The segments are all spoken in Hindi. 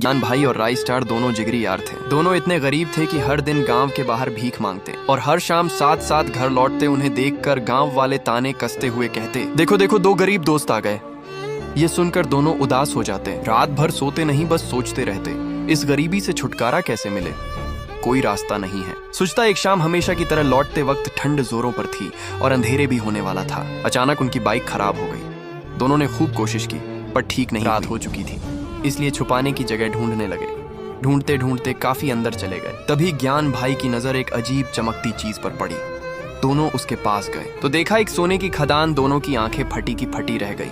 ज्ञान भाई और राई स्टार दोनों जिगरी यार थे। दोनों इतने गरीब थे कि हर दिन गांव के बाहर भीख मांगते और हर शाम साथ साथ घर लौटते। उन्हें देखकर गांव वाले ताने कसते हुए कहते, देखो देखो, दो गरीब दोस्त आ गए। ये सुनकर दोनों उदास हो जाते। रात भर सोते नहीं, बस सोचते रहते, इस गरीबी से छुटकारा कैसे मिले। कोई रास्ता नहीं है। सुचता एक शाम हमेशा की तरह लौटते वक्त ठंड जोरों पर थी और अंधेरे भी होने वाला था। अचानक उनकी बाइक खराब हो गई। दोनों ने खूब कोशिश की पर ठीक नहीं। रात हो चुकी थी, इसलिए छुपाने की जगह ढूंढने लगे। ढूंढते ढूंढते काफी अंदर चले गए। तभी ज्ञान भाई की नजर एक अजीब चमकती चीज पर पड़ी। दोनों उसके पास गए तो देखा एक सोने की खदान। दोनों की आंखें फटी की फटी रह गई।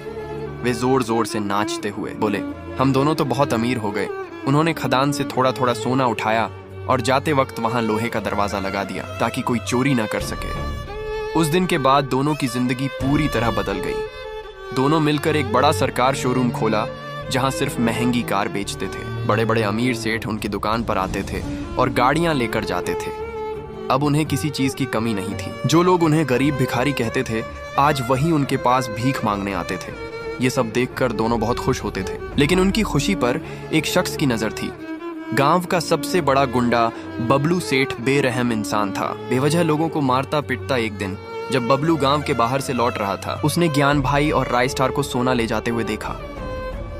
वे जोर जोर से नाचते हुए बोले, हम दोनों तो बहुत अमीर हो गए। उन्होंने खदान से थोड़ा थोड़ा सोना उठाया और जाते वक्त वहां लोहे का दरवाजा लगा दिया ताकि कोई चोरी ना कर सके। उस दिन के बाद दोनों की जिंदगी पूरी तरह बदल गई। दोनों मिलकर एक बड़ा सरकार शोरूम खोला जहां सिर्फ महंगी कार बेचते थे। बड़े बड़े अमीर सेठ उनकी दुकान पर आते थे और गाड़ियां लेकर जाते थे। अब उन्हें किसी चीज की कमी नहीं थी। जो लोग उन्हें गरीब भिखारी कहते थे, आज वही उनके पास भीख मांगने आते थे। ये सब देखकर दोनों बहुत खुश होते थे। लेकिन उनकी खुशी पर एक शख्स की नजर थी। गांव का सबसे बड़ा गुंडा बबलू सेठ बेरहम इंसान था। बेवजह लोगों को मारता पिटता। एक दिन जब बबलू गांव के बाहर से लौट रहा था, उसने ज्ञान भाई और राय स्टार को सोना ले जाते हुए देखा।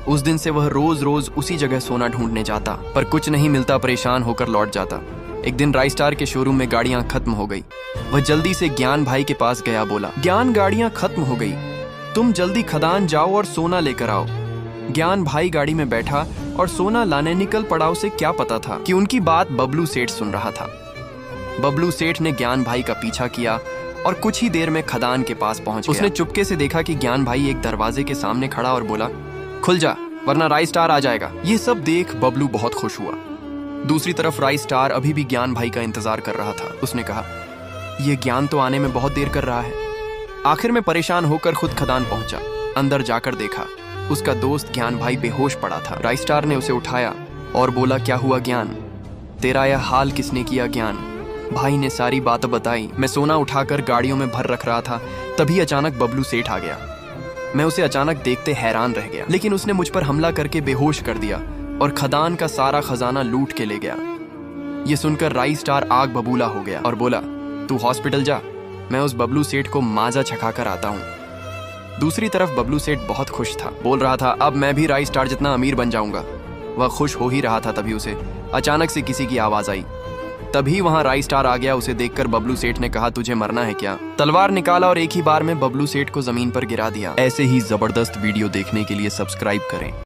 उस दिन से वह रोज रोज उसी जगह सोना ढूंढने जाता, पर कुछ नहीं मिलता। परेशान होकर लौट जाता। एक दिन राय स्टार के शोरूम में गाड़ियां खत्म हो गई। वह जल्दी से ज्ञान भाई के पास गया। बोला, ज्ञान, गाड़ियां खत्म हो गई, तुम जल्दी खदान जाओ और सोना लेकर आओ। ज्ञान भाई गाड़ी में बैठा और सोना लाने निकल पड़ा। उसे क्या पता था कि उनकी बात बबलू सेठ सुन रहा था। बबलू सेठ ने ज्ञान भाई का पीछा किया और कुछ ही देर में खदान के पास पहुंच गया। उसने चुपके से देखा कि ज्ञान भाई एक दरवाजे के सामने खड़ा और बोला, खुल जा वरना राय स्टार आ जाएगा। ये सब देख बबलू बहुत खुश हुआ। दूसरी तरफ राय स्टार अभी भी ज्ञान भाई का इंतजार कर रहा था। उसने कहा, यह ज्ञान तो आने में बहुत देर कर रहा है। आखिर में परेशान होकर खुद खदान पहुंचा। अंदर जाकर देखा, उसका दोस्त ज्ञान भाई बेहोश पड़ा था। राय स्टार ने उसे उठाया और बोला, क्या हुआ ज्ञान, तेरा यह हाल किसने किया। ज्ञान भाई ने सारी बात बताई। मैं सोना उठाकर गाड़ियों में भर रख रहा था, तभी अचानक बबलू सेठ आ गया। मैं उसे अचानक देखते हैरान रह गया, लेकिन उसने मुझ पर हमला करके बेहोश कर दिया और खदान का सारा खजाना लूट के ले गया। ये सुनकर राय स्टार आग बबूला हो गया और बोला, तू हॉस्पिटल जा, मैं उस बबलू सेठ को माजा छका कर आता हूँ। दूसरी तरफ बबलू सेठ बहुत खुश था। बोल रहा था, अब मैं भी राय स्टार जितना अमीर बन जाऊंगा। वह खुश हो ही रहा था, तभी उसे अचानक से किसी की आवाज आई। तभी वहां राय स्टार आ गया। उसे देखकर बबलू सेठ ने कहा, तुझे मरना है क्या। तलवार निकाला और एक ही बार में बबलू सेठ को जमीन पर गिरा दिया। ऐसे ही जबरदस्त वीडियो देखने के लिए सब्सक्राइब करें।